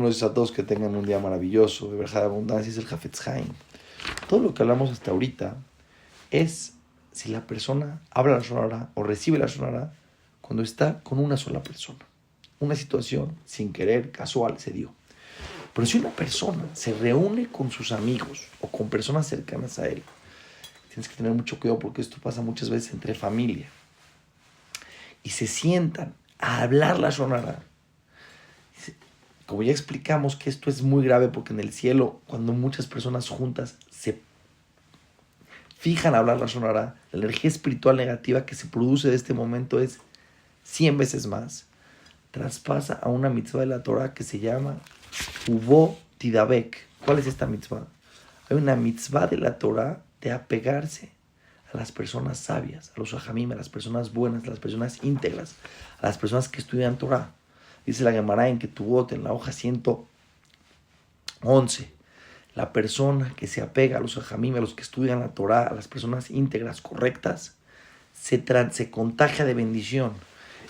Buenos días a todos, que tengan un día maravilloso, de verdad de abundancia, es el Hafetz Haim. Todo lo que hablamos hasta ahorita es si la persona habla la Shonara o recibe la Shonara cuando está con una sola persona. Una situación sin querer, casual, se dio. Pero si una persona se reúne con sus amigos o con personas cercanas a él, tienes que tener mucho cuidado porque esto pasa muchas veces entre familia, y se sientan a hablar la Shonara. Como ya explicamos que esto es muy grave porque en el cielo, cuando muchas personas juntas se fijan a hablar la Shonara, la energía espiritual negativa que se produce de este momento es 100 veces más. Traspasa a una mitzvah de la Torah que se llama Ubo Tidabek. ¿Cuál es esta mitzvah? Hay una mitzvah de la Torah de apegarse a las personas sabias, a los hajamim, a las personas buenas, a las personas íntegras, a las personas que estudian Torah. Dice la Gemara en Ketubot, en la hoja 111, la persona que se apega a los hajamim, a los que estudian la Torah, a las personas íntegras, correctas, se contagia de bendición.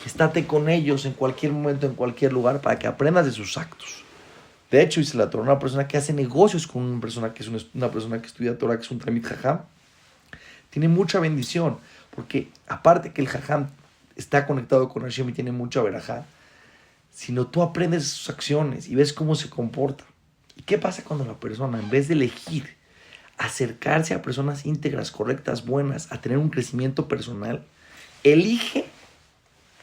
Estate con ellos en cualquier momento, en cualquier lugar, para que aprendas de sus actos. De hecho, dice la Torah, una persona que hace negocios con una persona que es una persona que estudia Torah, que es un Talmid Jajam, tiene mucha bendición, porque aparte que el Jajam está conectado con Hashem y tiene mucha verajá, sino tú aprendes de sus acciones y ves cómo se comporta. ¿Y qué pasa cuando la persona, en vez de elegir acercarse a personas íntegras, correctas, buenas, a tener un crecimiento personal, elige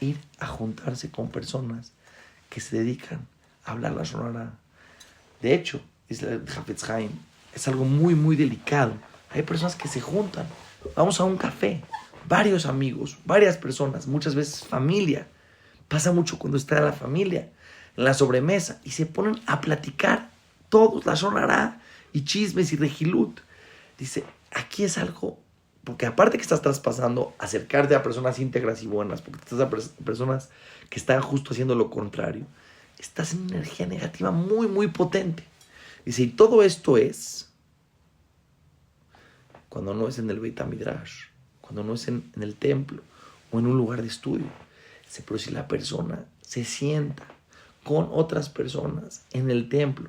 ir a juntarse con personas que se dedican a hablar la Shonara? De hecho, dice el Hafetz Haim, es algo muy, muy delicado. Hay personas que se juntan, vamos a un café, varios amigos, varias personas, muchas veces familia. Pasa mucho cuando está la familia en la sobremesa y se ponen a platicar todos la Shonara y chismes y regilut. Dice, aquí es algo, porque aparte que estás traspasando, acercarte a personas íntegras y buenas, porque estás a personas que están justo haciendo lo contrario, estás en una energía negativa muy, muy potente. Dice, y todo esto es cuando no es en el Beit HaMidrash, cuando no es en el templo o en un lugar de estudio. Pero si la persona se sienta con otras personas en el templo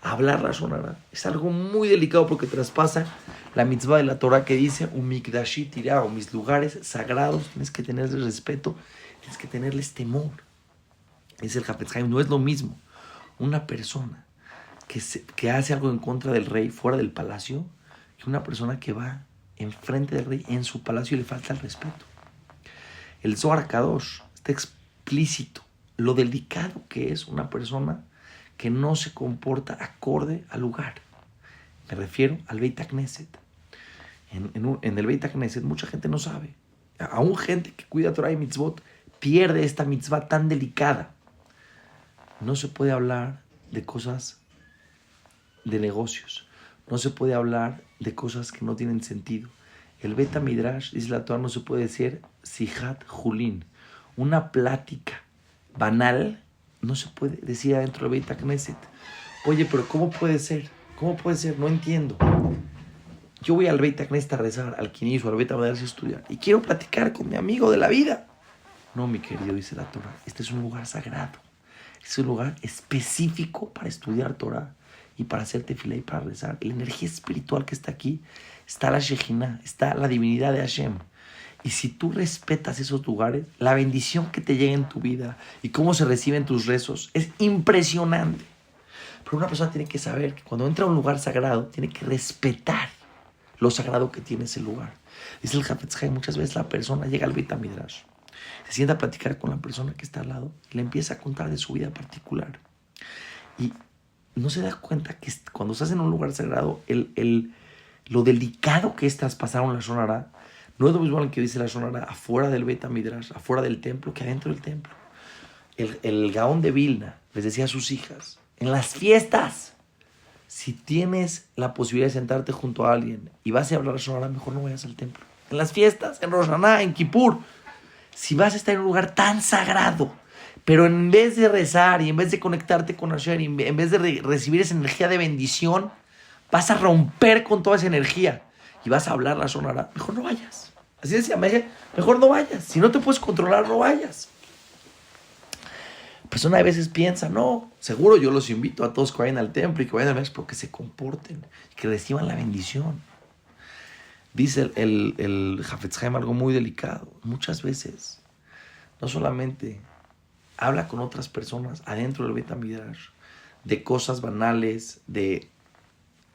a hablar la Shonara, es algo muy delicado porque traspasa la mitzvah de la Torah que dice Umikdashi tirao, mis lugares sagrados, tienes que tenerles respeto, tienes que tenerles temor. Dice el Hafetz Haim, no es lo mismo una persona que hace algo en contra del rey fuera del palacio que una persona que va enfrente del rey en su palacio y le falta el respeto. El Zohar Kadosh está explícito lo delicado que es una persona que no se comporta acorde al lugar. Me refiero al Beit HaKnesset. En el Beit HaKnesset mucha gente no sabe. Aún gente que cuida Torah y mitzvot pierde esta mitzvah tan delicada. No se puede hablar de cosas de negocios. No se puede hablar de cosas que no tienen sentido. El Beit HaMidrash, dice la Torah, no se puede decir Sihat Julin. Una plática banal no se puede decir adentro del Beit HaKnesset. Oye, pero ¿cómo puede ser? ¿Cómo puede ser? No entiendo. Yo voy al Beit HaKnesset a rezar, al Knis o al Beit HaMidrash a estudiar y quiero platicar con mi amigo de la vida. No, mi querido, dice la Torah, este es un lugar sagrado. Es un lugar específico para estudiar Torah y para hacer tefilá y para rezar. La energía espiritual que está aquí, está la Shejinah, está la divinidad de Hashem. Y si tú respetas esos lugares, la bendición que te llega en tu vida y cómo se reciben tus rezos es impresionante. Pero una persona tiene que saber que cuando entra a un lugar sagrado, tiene que respetar lo sagrado que tiene ese lugar. Dice el Hafetz Haim, muchas veces la persona llega al Beit HaMidrash, se sienta a platicar con la persona que está al lado y le empieza a contar de su vida particular. Y no se da cuenta que cuando estás en un lugar sagrado, lo delicado que es traspasar una Shonara, no es lo mismo que dice la Shonara afuera del Beit HaMidrash, afuera del templo, que adentro del templo. El Gaón de Vilna les decía a sus hijas, en las fiestas, si tienes la posibilidad de sentarte junto a alguien y vas a hablar la Shonara, mejor no vayas al templo. En las fiestas, en Rosh Hashanah, en Kippur, si vas a estar en un lugar tan sagrado, pero en vez de rezar y en vez de conectarte con Hashem, en vez de recibir esa energía de bendición, vas a romper con toda esa energía y vas a hablar la Shonara, mejor no vayas. Así decía, mejor no vayas. Si no te puedes controlar, no vayas. persona a veces piensa, no, seguro yo los invito a todos que vayan al templo y que vayan al mes, pero que se comporten, que reciban la bendición. Dice el Hafetz Haim algo muy delicado. Muchas veces, no solamente habla con otras personas adentro del Beit HaMikdash de cosas banales, de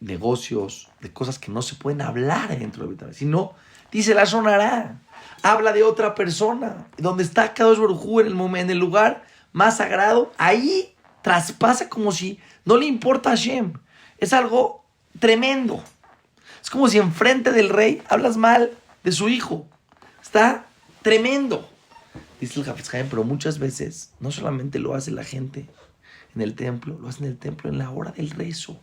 negocios, de cosas que no se pueden hablar dentro del Beit HaMikdash, sino dice la sonará, habla de otra persona, donde está Kadosh Baruj Hu en el lugar más sagrado, ahí traspasa como si no le importa a Hashem. Es algo tremendo. Es como si enfrente del rey hablas mal de su hijo. Está tremendo. Dice el Hafetz Haim, pero muchas veces no solamente lo hace la gente en el templo, lo hace en el templo en la hora del rezo.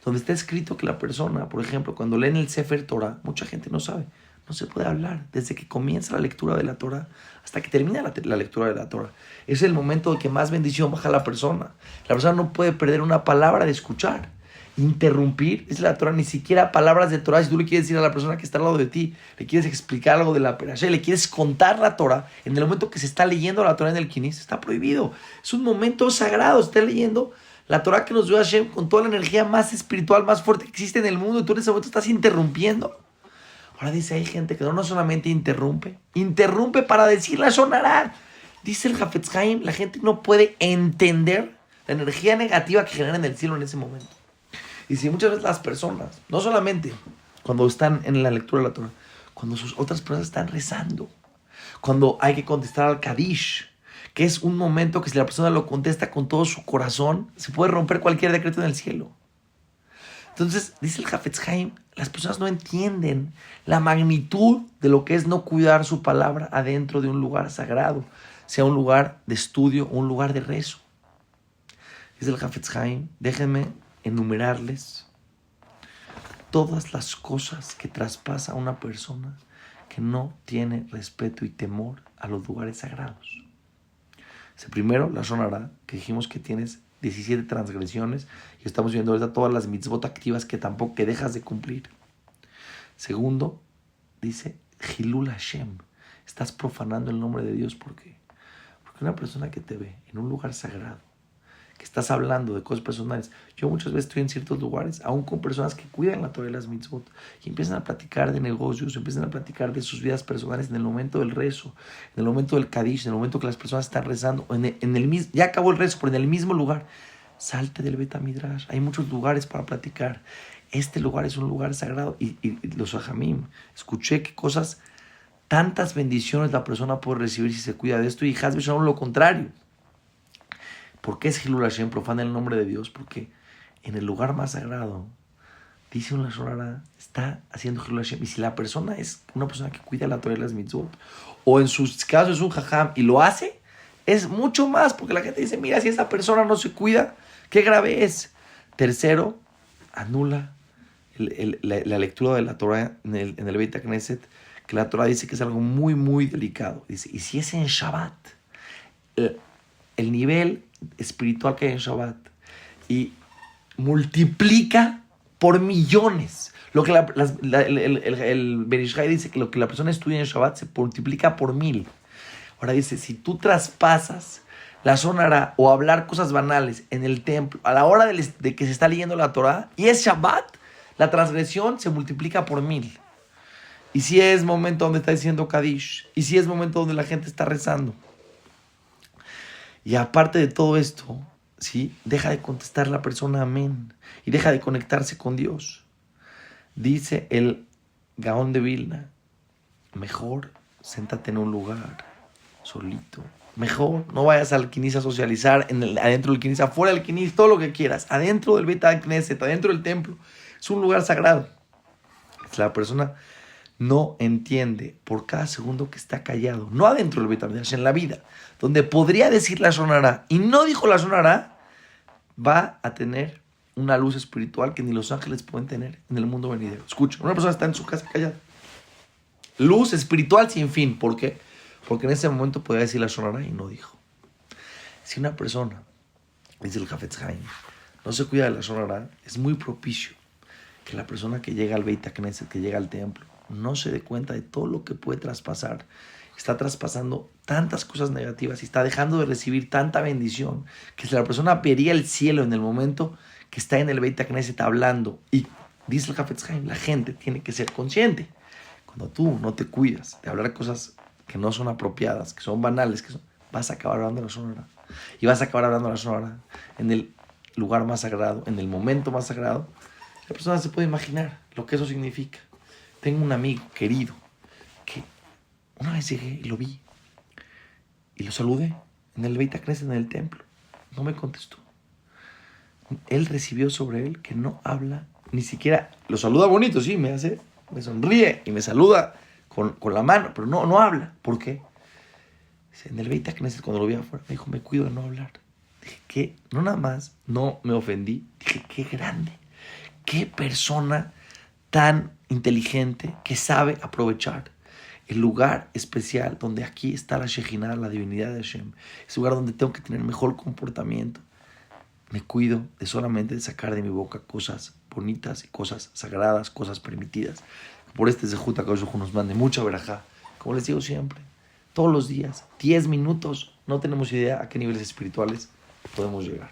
Donde está escrito que la persona, por ejemplo, cuando leen el Sefer Torah, mucha gente no sabe, no se puede hablar desde que comienza la lectura de la Torah hasta que termina la lectura de la Torah. Es el momento en que más bendición baja a la persona. La persona no puede perder una palabra de escuchar. Interrumpir es la Torah, ni siquiera palabras de Torah. Si tú le quieres decir a la persona que está al lado de ti, le quieres explicar algo de la Perashá, le quieres contar la Torah, en el momento que se está leyendo la Torah en el Kinis, está prohibido. Es un momento sagrado, se está leyendo la Torah que nos dio Hashem con toda la energía más espiritual, más fuerte que existe en el mundo, y tú en ese momento estás interrumpiendo. Ahora dice, hay gente que no solamente interrumpe para decir la sonará. Dice el Hafetz Haim, la gente no puede entender la energía negativa que genera en el cielo en ese momento. Y si muchas veces las personas, no solamente cuando están en la lectura de la Torah, cuando sus otras personas están rezando, cuando hay que contestar al Kadish, que es un momento que si la persona lo contesta con todo su corazón, se puede romper cualquier decreto en el cielo. Entonces, dice el Hafetz Haim, las personas no entienden la magnitud de lo que es no cuidar su palabra adentro de un lugar sagrado, sea un lugar de estudio o un lugar de rezo. Dice el Hafetz Haim, déjenme enumerarles todas las cosas que traspasa a una persona que no tiene respeto y temor a los lugares sagrados. Primero, la sonará, que dijimos que tienes 17 transgresiones y estamos viendo ahorita todas las mitzvot activas que tampoco que dejas de cumplir. Segundo, dice Hilul Hashem, estás profanando el nombre de Dios. ¿Por qué? Porque una persona que te ve en un lugar sagrado, que estás hablando de cosas personales. Yo muchas veces estoy en ciertos lugares, aún con personas que cuidan la Torah y las mitzvot, y empiezan a platicar de negocios, empiezan a platicar de sus vidas personales en el momento del rezo, en el momento del Kadish, en el momento que las personas están rezando, ya acabó el rezo, pero en el mismo lugar. Salte del Beit HaMikdash. Hay muchos lugares para platicar. Este lugar es un lugar sagrado. Y los Ajamim, escuché que cosas, tantas bendiciones la persona puede recibir si se cuida de esto, y Haz V'Shalom lo contrario. ¿Por qué es Hilul Hashem? Profana el nombre de Dios. Porque en el lugar más sagrado, dice una sonara, está haciendo Hilul Hashem. Y si la persona es una persona que cuida la Torah y las mitzvot, o en sus casos es un jajam y lo hace, es mucho más. Porque la gente dice, mira, si esta persona no se cuida, qué grave es. Tercero, anula la lectura de la Torah en el Beit HaKnesset, que la Torah dice que es algo muy, muy delicado. Dice, y si es en Shabbat, el nivel espiritual que hay en Shabbat, y multiplica por millones. Lo que el Ben Ish Chai dice que lo que la persona estudia en Shabbat se multiplica por 1000. Ahora dice, si tú traspasas la sonará o hablar cosas banales en el templo a la hora de que se está leyendo la Torah y es Shabbat, la transgresión se multiplica por 1000. Y si es momento donde está diciendo Kadish, y si es momento donde la gente está rezando. Y aparte de todo esto, ¿sí? Deja de contestar la persona amén y deja de conectarse con Dios. Dice el Gaón de Vilna, mejor séntate en un lugar solito. Mejor no vayas al Kinis a socializar adentro del Kinis, afuera del Kinis, todo lo que quieras. Adentro del Beit HaKnesset, adentro del templo. Es un lugar sagrado. La persona no entiende por cada segundo que está callado, no adentro del Beit HaMikdash, en la vida, donde podría decir la sonará y no dijo la sonará, va a tener una luz espiritual que ni los ángeles pueden tener en el mundo venidero. Escucha, una persona está en su casa callada. Luz espiritual sin fin. ¿Por qué? Porque en ese momento podía decir la sonará y no dijo. Si una persona, dice el Hafetz Haim, no se cuida de la sonará, es muy propicio que la persona que llega al Beit HaKnesset, que llega al templo, no se dé cuenta de todo lo que puede traspasar está traspasando tantas cosas negativas y está dejando de recibir tanta bendición, que si la persona vería el cielo en el momento que está en el Beit HaKnesset hablando, y dice el Hafetz Haim, la gente tiene que ser consciente. Cuando tú no te cuidas de hablar cosas que no son apropiadas, que son banales, vas a acabar hablando la sonora. Y vas a acabar hablando la sonora en el lugar más sagrado, en el momento más sagrado. La persona se puede imaginar lo que eso significa. Tengo un amigo querido que una vez llegué y lo vi y lo saludé en el Beit HaKnesset, en el templo. No me contestó. Él recibió sobre él que no habla, ni siquiera lo saluda bonito, sí, me sonríe y me saluda con la mano, pero no habla. ¿Por qué? En el Beit HaKnesset, cuando lo vi afuera, me dijo, me cuido de no hablar. Dije, ¿qué? No nada más, no me ofendí. Dije, qué grande, qué persona tan inteligente que sabe aprovechar el lugar especial donde aquí está la Shejinah, la divinidad de Hashem. Es un lugar donde tengo que tener mejor comportamiento. Me cuido de solamente sacar de mi boca cosas bonitas y cosas sagradas, cosas permitidas. Por este Zehut HaKadosh Baruj Hu nos mande mucha verajá. Como les digo siempre, todos los días, 10 minutos, no tenemos idea a qué niveles espirituales podemos llegar.